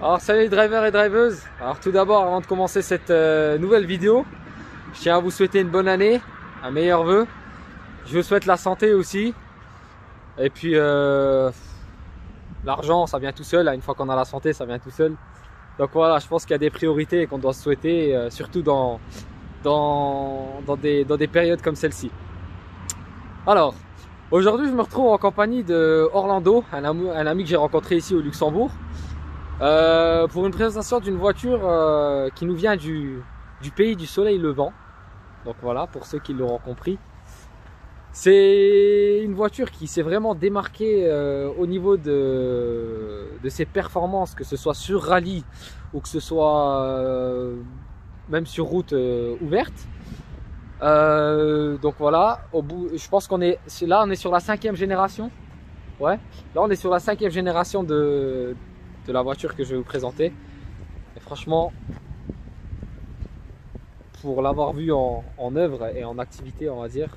Alors salut les drivers et driveuses. Alors tout d'abord, avant de commencer cette nouvelle vidéo, je tiens à vous souhaiter une bonne année, un meilleur vœu. Je vous souhaite la santé aussi. Et puis l'argent, ça vient tout seul. Une fois qu'on a la santé, ça vient tout seul. Donc voilà, je pense qu'il y a des priorités qu'on doit se souhaiter, surtout dans des périodes comme celle-ci. Alors, aujourd'hui je me retrouve en compagnie de Orlando, un ami que j'ai rencontré ici au Luxembourg. Pour une présentation d'une voiture qui nous vient du pays du soleil levant. Donc voilà, pour ceux qui l'auront compris. C'est une voiture qui s'est vraiment démarquée au niveau de ses performances, que ce soit sur rallye ou que ce soit même sur route ouverte. Donc voilà, je pense qu'on est là, on est sur la 5e génération. Ouais, là on est sur la 5e génération de la voiture que je vais vous présenter. Et franchement, pour l'avoir vue en œuvre et en activité, on va dire,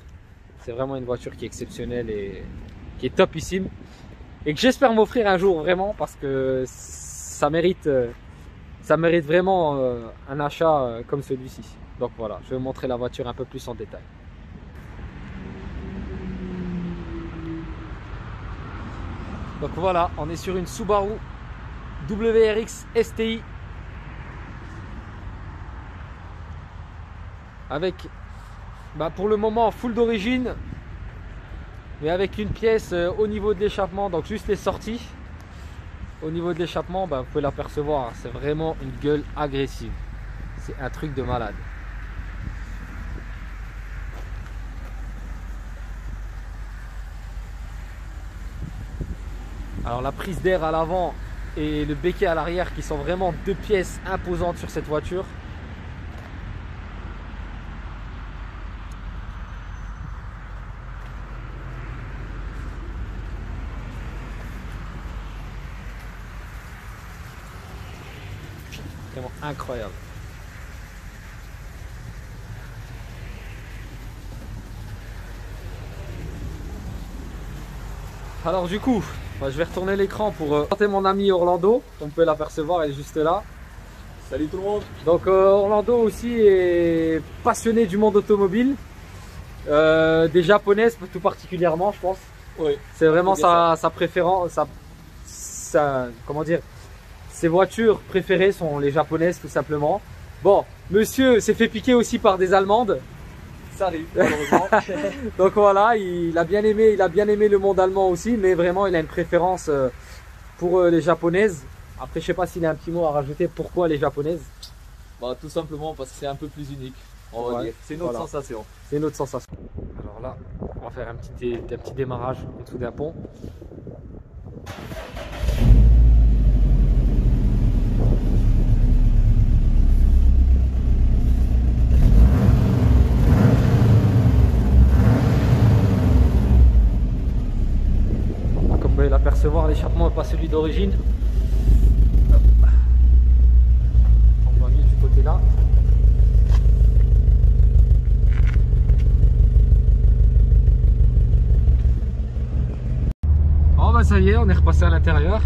c'est vraiment une voiture qui est exceptionnelle et qui est topissime et que j'espère m'offrir un jour, vraiment, parce que ça mérite vraiment un achat comme celui-ci. Donc voilà, je vais vous montrer la voiture un peu plus en détail. Donc voilà, on est sur une Subaru WRX STI avec pour le moment full d'origine, mais avec une pièce au niveau de l'échappement, donc juste les sorties. Au niveau de l'échappement, vous pouvez l'apercevoir, c'est vraiment une gueule agressive, c'est un truc de malade. Alors la prise d'air à l'avant et le béquet à l'arrière qui sont vraiment deux pièces imposantes sur cette voiture. Vraiment incroyable. Alors du coup, je vais retourner l'écran pour présenter mon ami Orlando. Comme vous pouvez l'apercevoir, elle est juste là. Salut tout le monde. Donc Orlando aussi est passionné du monde automobile, des japonaises tout particulièrement, je pense. Oui. C'est vraiment sa préférence, comment dire, ses voitures préférées sont les japonaises tout simplement. Bon, monsieur s'est fait piquer aussi par des allemandes. Ça arrive, malheureusement. Donc voilà, il a bien aimé le monde allemand aussi, mais vraiment il a une préférence pour les japonaises. Après, je sais pas s'il a un petit mot à rajouter. Pourquoi les japonaises? Tout simplement parce que c'est un peu plus unique, on va dire. C'est une autre sensation. C'est une autre sensation. Alors là, on va faire un petit démarrage en dessous d'un pont. Comme vous pouvez l'apercevoir, l'échappement n'est pas celui d'origine. On voit mieux du côté là. Oh ça y est, on est repassé à l'intérieur.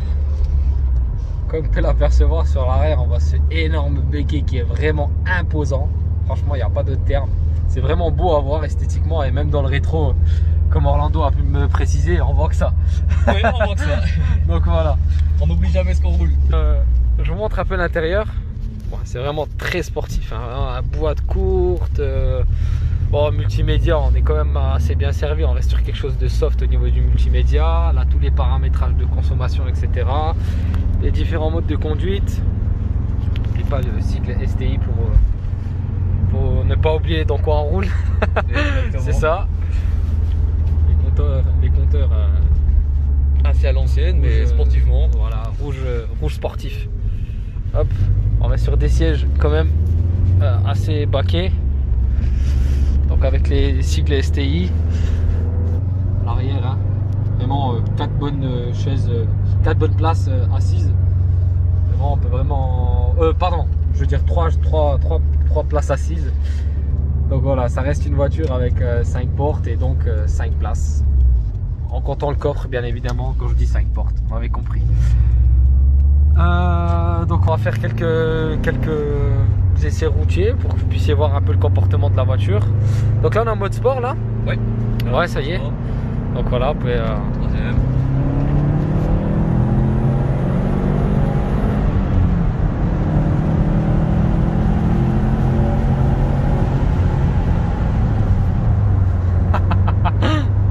Comme vous pouvez l'apercevoir sur l'arrière, on voit ce énorme béquet qui est vraiment imposant. Franchement, il n'y a pas de terme. C'est vraiment beau à voir esthétiquement, et même dans le rétro, comme Orlando a pu me préciser, on voit que ça. Oui, on voit que ça. Donc voilà. On n'oublie jamais ce qu'on roule. Je vous montre un peu l'intérieur. Bon, c'est vraiment très sportif, hein. Boîte courte. Bon, multimédia, on est quand même assez bien servi. On reste sur quelque chose de soft au niveau du multimédia. Là, tous les paramétrages de consommation, etc. Les différents modes de conduite. N'oublie pas le cycle STI pour ne pas oublier dans quoi on roule. C'est ça. Les compteurs assez à l'ancienne, mais sportivement. Voilà, rouge sportif. Hop, on va sur des sièges quand même assez baquets. Donc avec les cycles STI. À l'arrière, hein. Vraiment 4 bonnes chaises, 4 bonnes places assises. Vraiment, on peut vraiment. Pardon, je veux dire 3 places assises. Donc voilà, ça reste une voiture avec 5 portes et donc 5 places. En comptant le coffre, bien évidemment, quand je dis 5 portes, vous m'avez compris. Donc on va faire quelques essais routiers pour que vous puissiez voir un peu le comportement de la voiture. Donc là on est en mode sport là. Oui. Ouais, ça y est. Donc voilà, vous pouvez... Troisième.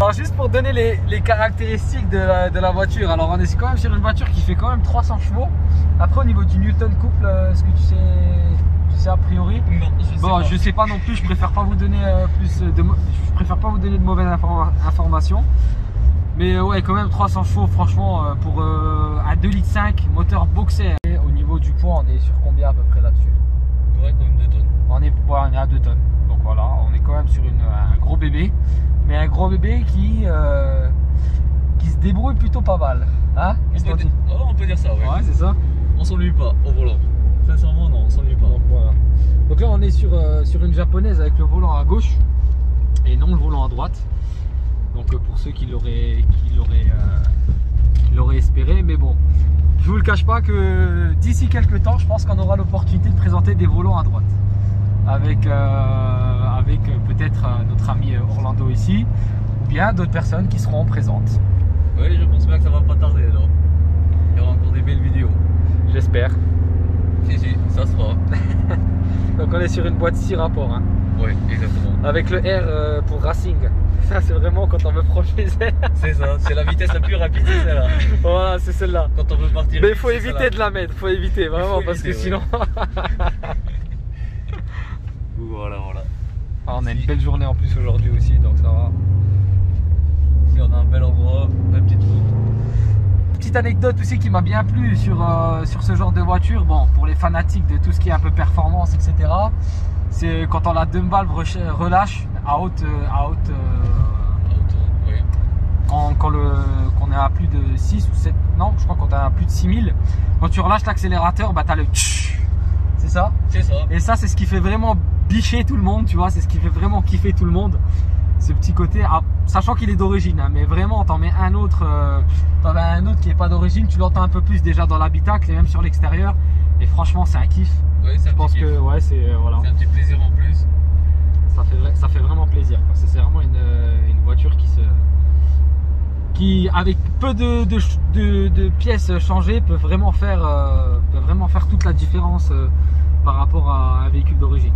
Alors juste pour donner les caractéristiques de la voiture, alors on est quand même sur une voiture qui fait quand même 300 chevaux. Après au niveau du Newton couple, est-ce que tu sais a priori? Non, je sais pas non plus, je préfère pas vous donner de mauvaises informations. Mais ouais, quand même 300 chevaux franchement pour un 2,5 litres moteur boxer. Et au niveau du poids, on est sur combien à peu près là-dessus? Ouais, quand même 2 tonnes. On est à 2 tonnes. Donc voilà, on est quand même sur un gros bébé. Mais un gros bébé qui se débrouille plutôt pas mal. Hein? On peut dire ça, ouais. Ouais, c'est ça. On s'ennuie pas au volant. Sincèrement, non, on s'ennuie pas. Donc, voilà. Donc là, on est sur une japonaise avec le volant à gauche et non le volant à droite. Donc pour ceux qui l'auraient espéré. Mais bon, je vous le cache pas que d'ici quelques temps, je pense qu'on aura l'opportunité de présenter des volants à droite. Avec peut-être notre ami Orlando ici, ou bien d'autres personnes qui seront présentes. Oui, je pense bien que ça va pas tarder alors. Il y aura encore des belles vidéos. J'espère. Si, ça sera. Donc on est sur une boîte 6 rapports. Hein. Oui, exactement. Avec le R pour Racing. Ça c'est vraiment quand on veut franchir les airs. C'est ça, c'est la vitesse la plus rapide, c'est celle-là. Voilà, c'est celle-là. Quand on veut partir. Mais il faut éviter de la mettre, faut éviter vraiment parce que sinon. Voilà. Ah, on a une belle journée en plus aujourd'hui aussi, donc ça va. Ici on a un bel endroit, une petite route. Petite anecdote aussi qui m'a bien plu sur ce genre de voiture, bon pour les fanatiques de tout ce qui est un peu performance, etc. C'est quand on la dump valve relâche à haute Oui. qu'on est à plus de 6 ou 7, non je crois qu'on est à plus de 6000, quand tu relâches l'accélérateur, bah t'as le tch, c'est ça. C'est ça. Et ça c'est ce qui fait vraiment bicher tout le monde, tu vois, c'est ce qui fait vraiment kiffer tout le monde. Ce petit côté, sachant qu'il est d'origine, hein, mais vraiment t'en mets un autre, t'en as un autre qui est pas d'origine, tu l'entends un peu plus déjà dans l'habitacle et même sur l'extérieur. Et franchement c'est un kiff. Oui, je pense que ouais, c'est voilà. C'est un petit plaisir en plus. Ça fait vraiment plaisir parce que c'est vraiment une voiture qui avec peu de pièces changées peut vraiment faire toute la différence par rapport à un véhicule d'origine.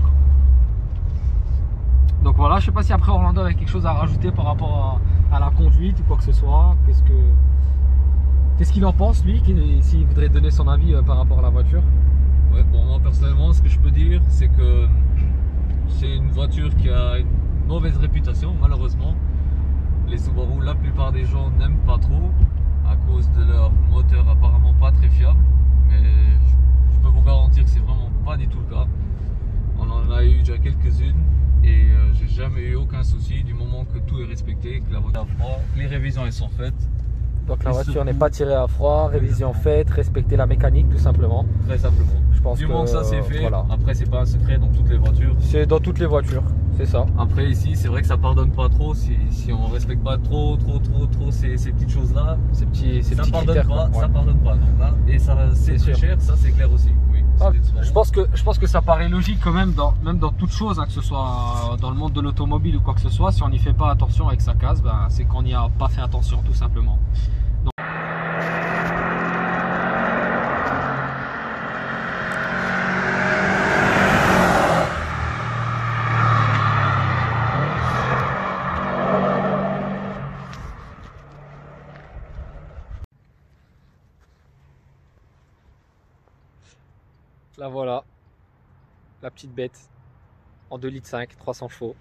Donc voilà, je sais pas si après Orlando avait quelque chose à rajouter par rapport à la conduite ou quoi que ce soit. Qu'est-ce qu'il en pense lui, s'il voudrait donner son avis par rapport à la voiture? Ouais, bon, moi personnellement, ce que je peux dire, c'est que c'est une voiture qui a une mauvaise réputation, malheureusement. Les Subaru, la plupart des gens n'aiment pas trop à cause de leur moteur apparemment pas très fiable. Mais je peux vous garantir que c'est vraiment pas du tout le cas. On en a eu déjà quelques-unes et j'ai jamais eu aucun souci du moment que tout est respecté, que la voiture a froid, que les révisions elles sont faites. Donc la voiture n'est pas tirée à froid, révision faite, respecter la mécanique tout simplement. Très simplement. Je pense du moment que ça c'est fait, voilà. Après c'est pas un secret dans toutes les voitures. C'est dans toutes les voitures, c'est ça. Après ici c'est vrai que ça pardonne pas trop si on respecte pas trop ces petites choses là. Ces petits pardonne critères, pas, ouais. Ça pardonne pas. Donc là, et ça c'est très cher, ça c'est clair aussi. Oui. Je pense que ça paraît logique quand même, même dans toute chose, hein, que ce soit dans le monde de l'automobile ou quoi que ce soit, si on n'y fait pas attention avec sa case, ben, c'est qu'on n'y a pas fait attention tout simplement. Donc... Là voilà, la petite bête en 2,5 litres, 300 chevaux,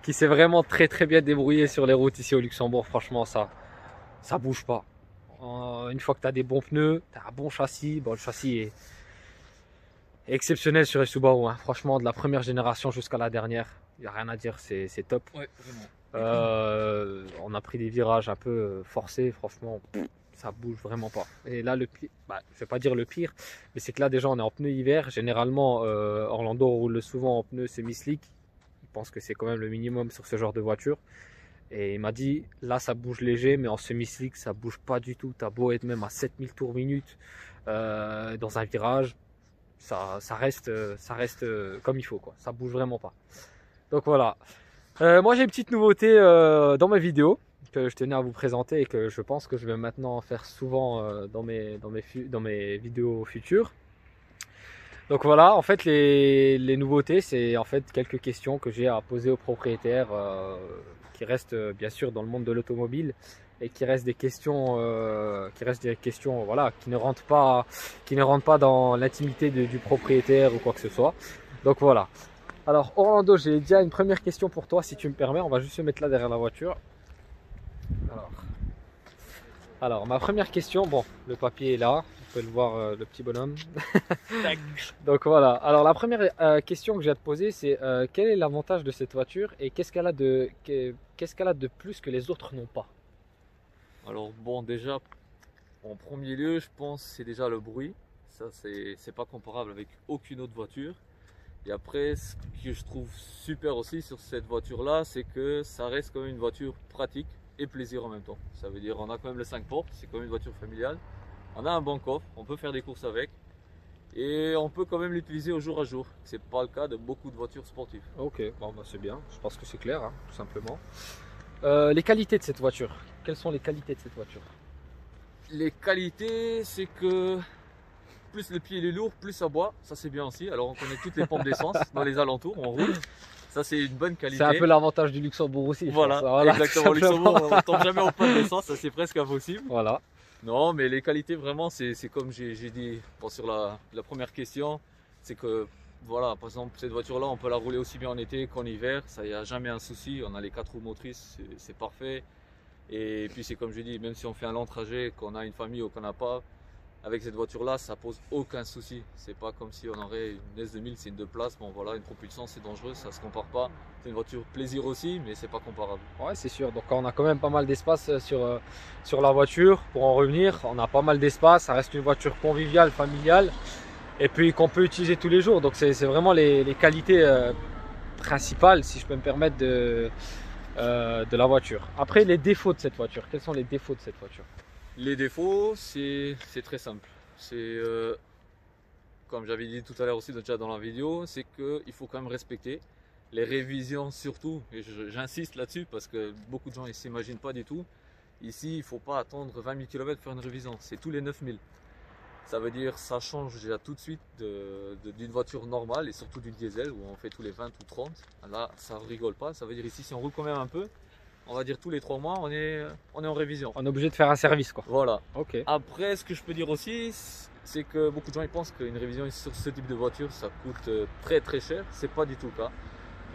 qui s'est vraiment très bien débrouillé sur les routes ici au Luxembourg. Franchement ça bouge pas. Une fois que tu as des bons pneus, tu as un bon châssis, bon, le châssis est exceptionnel sur les Subaru, hein. Franchement de la première génération jusqu'à la dernière, il n'y a rien à dire, c'est top. Ouais, vraiment. On a pris des virages un peu forcés, franchement. Ça bouge vraiment pas. Et là, le pire, je vais pas dire le pire, mais c'est que là déjà on est en pneu hiver. Généralement, Orlando roule souvent en pneu semi-slick. Il pense que c'est quand même le minimum sur ce genre de voiture. Et il m'a dit, là ça bouge léger, mais en semi-slick ça bouge pas du tout. T'as beau être même à 7000 tours minute, dans un virage, ça reste comme il faut, quoi. Ça bouge vraiment pas. Donc voilà. Moi j'ai une petite nouveauté dans mes vidéos que je tenais à vous présenter et que je pense que je vais maintenant faire souvent dans mes vidéos futures. Donc voilà, en fait les nouveautés, c'est en fait quelques questions que j'ai à poser aux propriétaires qui restent bien sûr dans le monde de l'automobile et qui restent des questions voilà, qui ne rentrent pas dans l'intimité du propriétaire ou quoi que ce soit. Donc voilà. Alors Orlando, j'ai déjà une première question pour toi si tu me permets, on va juste se mettre là derrière la voiture. Alors ma première question, bon, le papier est là, vous pouvez le voir, le petit bonhomme. Donc voilà, alors la première question que j'ai à te poser, c'est quel est l'avantage de cette voiture et qu'est-ce qu'elle a de plus que les autres n'ont pas? Alors bon, déjà, en premier lieu, je pense c'est déjà le bruit. Ça, c'est pas comparable avec aucune autre voiture. Et après, ce que je trouve super aussi sur cette voiture-là, c'est que ça reste quand même une voiture pratique et plaisir en même temps. Ça veut dire on a quand même le 5 portes, c'est quand même une voiture familiale. On a un bon coffre, on peut faire des courses avec. Et on peut quand même l'utiliser au jour à jour. C'est pas le cas de beaucoup de voitures sportives. Ok, bon, bah, c'est bien, je pense que c'est clair, hein, tout simplement. Les qualités de cette voiture, quelles sont les qualités de cette voiture? Les qualités, c'est que plus le pied est lourd, plus ça boit. Ça c'est bien aussi. Alors on connaît toutes les pompes d'essence dans les alentours, on roule. Ça c'est une bonne qualité. C'est un peu l'avantage du Luxembourg aussi. Voilà, voilà, exactement. Au Luxembourg, on ne tombe jamais en panne d'essence, ça c'est presque impossible. Voilà. Non, mais les qualités vraiment, c'est comme j'ai dit sur la première question, c'est que voilà, par exemple cette voiture-là, on peut la rouler aussi bien en été qu'en hiver, ça y a jamais un souci. On a les 4 roues motrices, c'est parfait. Et puis c'est comme je dis, même si on fait un long trajet, qu'on a une famille ou qu'on n'a pas, avec cette voiture-là, ça pose aucun souci. C'est pas comme si on aurait une S2000, c'est une 2 places. Bon voilà, une propulsion, c'est dangereux, ça se compare pas. C'est une voiture plaisir aussi, mais c'est pas comparable. Ouais, c'est sûr. Donc on a quand même pas mal d'espace sur la voiture. Pour en revenir, on a pas mal d'espace. Ça reste une voiture conviviale, familiale, et puis qu'on peut utiliser tous les jours. Donc c'est vraiment les qualités principales, si je peux me permettre, de la voiture. Après, les défauts de cette voiture. Quels sont les défauts de cette voiture? Les défauts, c'est très simple. C'est comme j'avais dit tout à l'heure aussi déjà dans la vidéo, c'est qu'il faut quand même respecter les révisions surtout. Et j'insiste là-dessus parce que beaucoup de gens ne s'imaginent pas du tout. Ici, il ne faut pas attendre 20 000 km pour faire une révision. C'est tous les 9000. Ça veut dire ça change déjà tout de suite d'une voiture normale et surtout d'une diesel où on fait tous les 20 ou 30. Là, ça rigole pas. Ça veut dire ici, si on roule quand même un peu, on va dire tous les 3 mois, on est en révision. On est obligé de faire un service, quoi. Voilà. Ok. Après, ce que je peux dire aussi, c'est que beaucoup de gens ils pensent qu'une révision sur ce type de voiture, ça coûte très très cher. C'est pas du tout le cas.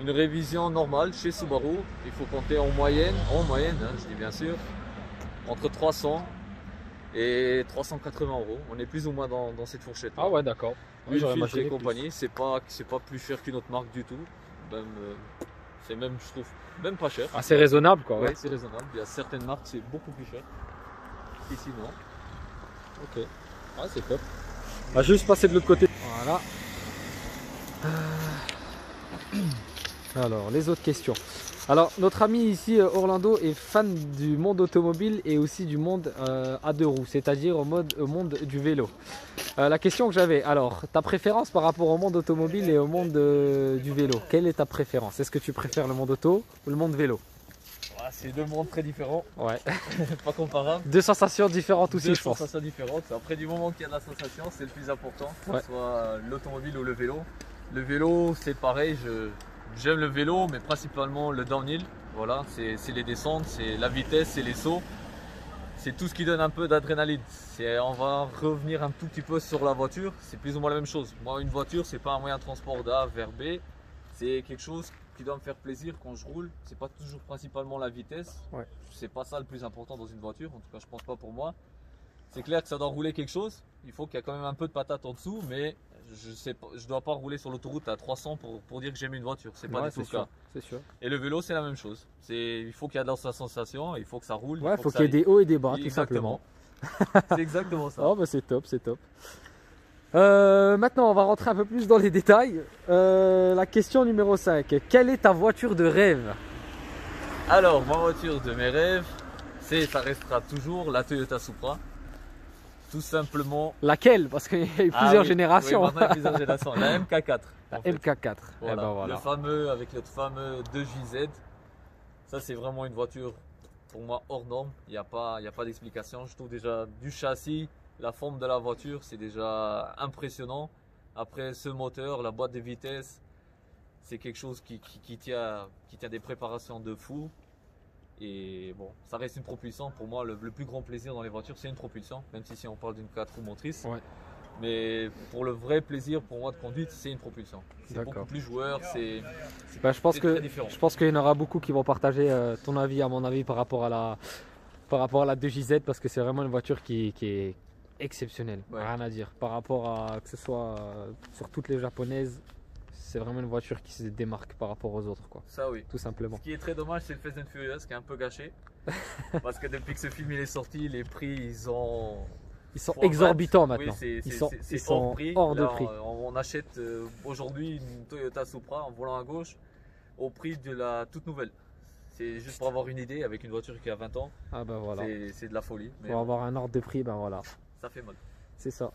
Une révision normale chez Subaru, il faut compter en moyenne, hein, je dis bien sûr, entre 300 et 380 €. On est plus ou moins dans cette fourchette. Ah ouais, d'accord. Oui, Filtre et compagnie, c'est pas plus cher qu'une autre marque du tout. Même, c'est même, je trouve, même pas cher. Ah, c'est raisonnable, quoi. Ouais, Ouais. c'est raisonnable. Il y a certaines marques, c'est beaucoup plus cher. Ici, non. Ok. Ah, c'est top. On va juste passer de l'autre côté. Voilà. Alors, les autres questions. Alors, notre ami ici, Orlando, est fan du monde automobile et aussi du monde à 2 roues, c'est-à-dire au monde du vélo. La question que j'avais, alors, ta préférence par rapport au monde automobile et au monde du vélo, quelle est ta préférence? Est-ce que tu préfères le monde auto ou le monde vélo? C'est deux mondes très différents. Ouais. Pas comparables. Deux sensations différentes aussi, je pense. Deux sensations différentes. Après, du moment qu'il y a de la sensation, c'est le plus important, que Ouais. ce soit l'automobile ou le vélo. Le vélo, c'est pareil. J'aime le vélo, mais principalement le downhill. Voilà, c'est les descentes, c'est la vitesse, c'est les sauts. C'est tout ce qui donne un peu d'adrénaline. On va revenir un tout petit peu sur la voiture. C'est plus ou moins la même chose. Moi, une voiture, c'est pas un moyen de transport d'A vers B. C'est quelque chose qui doit me faire plaisir quand je roule. C'est pas toujours principalement la vitesse. Ouais. C'est pas ça le plus important dans une voiture. En tout cas, je pense pas pour moi. C'est clair que ça doit rouler quelque chose. Il faut qu'il y ait quand même un peu de patate en dessous, mais je dois pas rouler sur l'autoroute à 300 pour dire que j'aime une voiture. C'est pas Ouais, du tout le sûr, cas. c'est sûr. Et le vélo, c'est la même chose. Il faut qu'il y ait de la sensation, il faut que ça roule. Ouais, il faut qu'il y ait des hauts et des bas, tout simplement. C'est exactement ça. Oh, bah c'est top, c'est top. Maintenant, on va rentrer un peu plus dans les détails. La question numéro 5. Quelle est ta voiture de rêve? Alors, ma voiture de mes rêves, ça restera toujours la Toyota Supra. Tout simplement. Laquelle? Parce qu'il y a eu plusieurs générations. Oui, maintenant, il y a plusieurs générations. La MK4. La MK4. Voilà. Eh ben voilà. Le fameux, avec le fameux 2JZ. Ça, c'est vraiment une voiture, pour moi, hors norme. Il n'y a pas d'explication. Je trouve déjà du châssis, la forme de la voiture, c'est déjà impressionnant. Après, ce moteur, la boîte de vitesse, c'est quelque chose qui tient des préparations de fou. Et bon, ça reste une propulsion. Pour moi, le plus grand plaisir dans les voitures, c'est une propulsion. Même si on parle d'une 4 roues motrices. Ouais. Mais pour le vrai plaisir pour moi de conduite, c'est une propulsion. C'est beaucoup plus joueur, c'est très différent. Je pense qu'il y en aura beaucoup qui vont partager ton avis, à mon avis, par rapport à la 2JZ, parce que c'est vraiment une voiture qui est exceptionnelle. Ouais. Rien à dire. Par rapport à que ce soit sur toutes les japonaises, c'est vraiment une voiture qui se démarque par rapport aux autres, quoi. Ça oui. Tout simplement. Ce qui est très dommage, c'est le Fast and Furious qui est un peu gâché. Parce que depuis que ce film il est sorti, les prix ils sont exorbitants maintenant. Oui, ils sont hors de prix. On achète aujourd'hui une Toyota Supra en volant à gauche au prix de la toute nouvelle. C'est juste pour avoir une idée, avec une voiture qui a 20 ans. Ah ben voilà. C'est de la folie. Pour avoir un ordre de prix, ben voilà. Ça fait mal. C'est ça.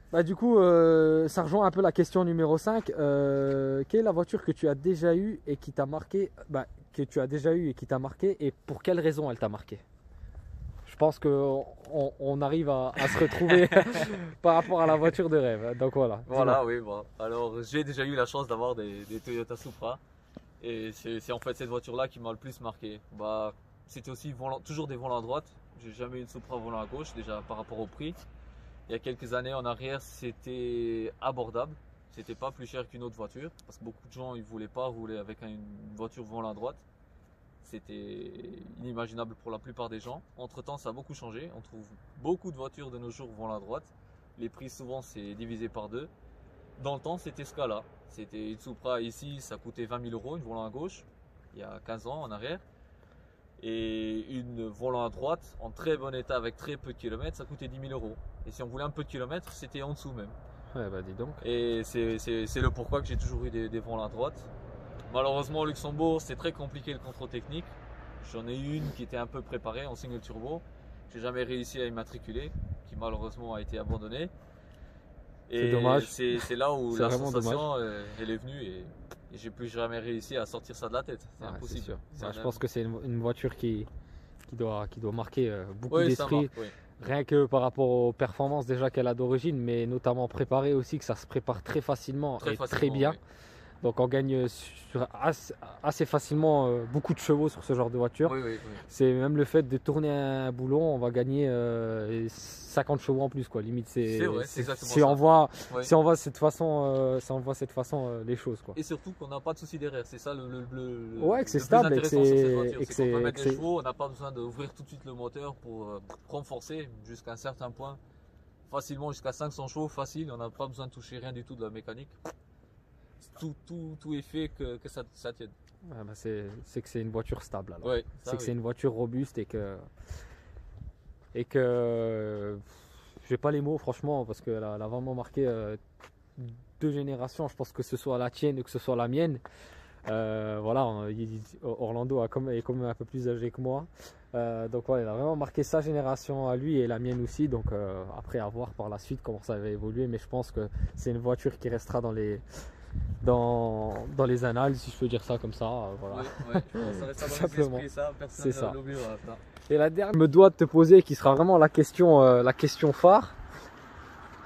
Bah du coup, ça rejoint un peu la question numéro 5. Quelle est la voiture que tu as déjà eue et qui t'a marqué, et pour quelle raison elle t'a marqué? Je pense qu'on arrive à se retrouver par rapport à la voiture de rêve. Donc voilà. Voilà, oui. Bon. Alors j'ai déjà eu la chance d'avoir des Toyota Supra. Et c'est en fait cette voiture-là qui m'a le plus marqué. Bah, c'était aussi toujours des volants à droite. J'ai jamais eu de Supra volant à gauche, déjà par rapport au prix. Il y a quelques années en arrière, c'était abordable. C'était pas plus cher qu'une autre voiture. Parce que beaucoup de gens ils voulaient pas rouler avec une voiture volant à droite. C'était inimaginable pour la plupart des gens. Entre temps, ça a beaucoup changé. On trouve beaucoup de voitures de nos jours volant à droite. Les prix souvent c'est divisé par deux. Dans le temps, c'était ce cas-là. C'était une Supra ici, ça coûtait 20 000 €, une volant à gauche, il y a 15 ans en arrière. Et une volant à droite, en très bon état avec très peu de kilomètres, ça coûtait 10 000 €. Et si on voulait un peu de kilomètres, c'était en dessous même. Ouais, bah dis donc. Et c'est le pourquoi que j'ai toujours eu des volants à droite. Malheureusement, au Luxembourg, c'est très compliqué le contrôle technique. J'en ai eu une qui était un peu préparée en single turbo. J'ai jamais réussi à immatriculer, qui malheureusement a été abandonnée. C'est dommage. C'est là où la sensation elle est venue et j'ai plus jamais réussi à sortir ça de la tête. C'est impossible. Je pense que c'est une voiture qui doit marquer beaucoup d'esprit. Oui. Rien que par rapport aux performances déjà qu'elle a d'origine, mais notamment préparée aussi, que ça se prépare très facilement et très bien. Oui. Donc on gagne assez facilement beaucoup de chevaux sur ce genre de voiture. Oui. C'est même le fait de tourner un boulon, on va gagner 50 chevaux en plus, quoi. Limite, c'est exactement si ça. On voit cette façon les choses, quoi. Et surtout qu'on n'a pas de souci derrière, c'est ça que c'est stable et que c'est qu'on peut mettre les chevaux, on n'a pas besoin d'ouvrir tout de suite le moteur pour renforcer jusqu'à un certain point, facilement jusqu'à 500 chevaux, facile, on n'a pas besoin de toucher rien du tout de la mécanique. Tout est fait que ça tienne. Ouais, bah c'est que c'est une voiture stable alors. Ouais, c'est une voiture robuste et que j'ai pas les mots franchement parce qu'elle a vraiment marqué 2 générations. Je pense que ce soit la tienne ou que ce soit la mienne. Voilà, Orlando est quand même un peu plus âgé que moi. Donc voilà, il a vraiment marqué sa génération à lui et la mienne aussi. Donc après à voir par la suite comment ça va évoluer, mais je pense que c'est une voiture qui restera dans les annales, si je peux dire ça comme ça. Voilà. Ça reste dans simplement. Ça, personne ne l'oubliera. Et la dernière, je me dois de te poser, qui sera vraiment la question phare,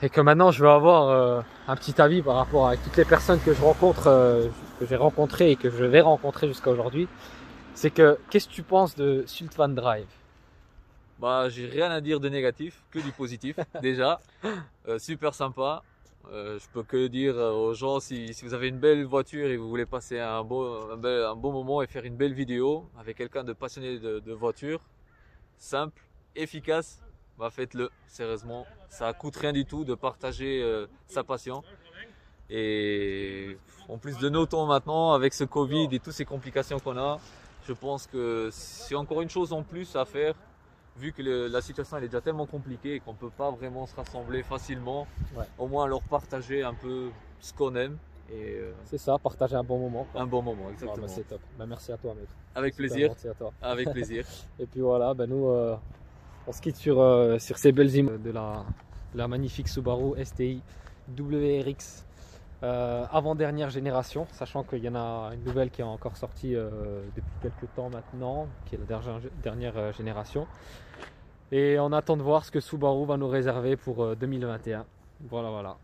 et que maintenant je vais avoir un petit avis par rapport à toutes les personnes que je rencontre, que j'ai rencontrées et que je vais rencontrer jusqu'à aujourd'hui. C'est que qu'est-ce que tu penses de Sultvan Drive? Bah, j'ai rien à dire de négatif, que du positif déjà. Super sympa. Je peux que dire aux gens, si vous avez une belle voiture et vous voulez passer un bon moment et faire une belle vidéo avec quelqu'un de passionné de voiture, simple, efficace, bah faites-le, sérieusement. Ça coûte rien du tout de partager sa passion. Et en plus de nos temps maintenant, avec ce Covid et toutes ces complications qu'on a, je pense que c'est encore une chose en plus à faire. Vu que la situation elle est déjà tellement compliquée et qu'on ne peut pas vraiment se rassembler facilement, au moins leur partager un peu ce qu'on aime. C'est ça, partager un bon moment, quoi. Un bon moment, exactement. C'est top. Bah, merci à toi, mec. Avec plaisir. Merci à toi. Avec plaisir. Et puis voilà, nous, On se quitte sur ces belles images de la magnifique Subaru STI WRX avant-dernière génération, sachant qu'il y en a une nouvelle qui est encore sortie depuis quelques temps maintenant, qui est la dernière génération. Et on attend de voir ce que Subaru va nous réserver pour 2021. Voilà, voilà.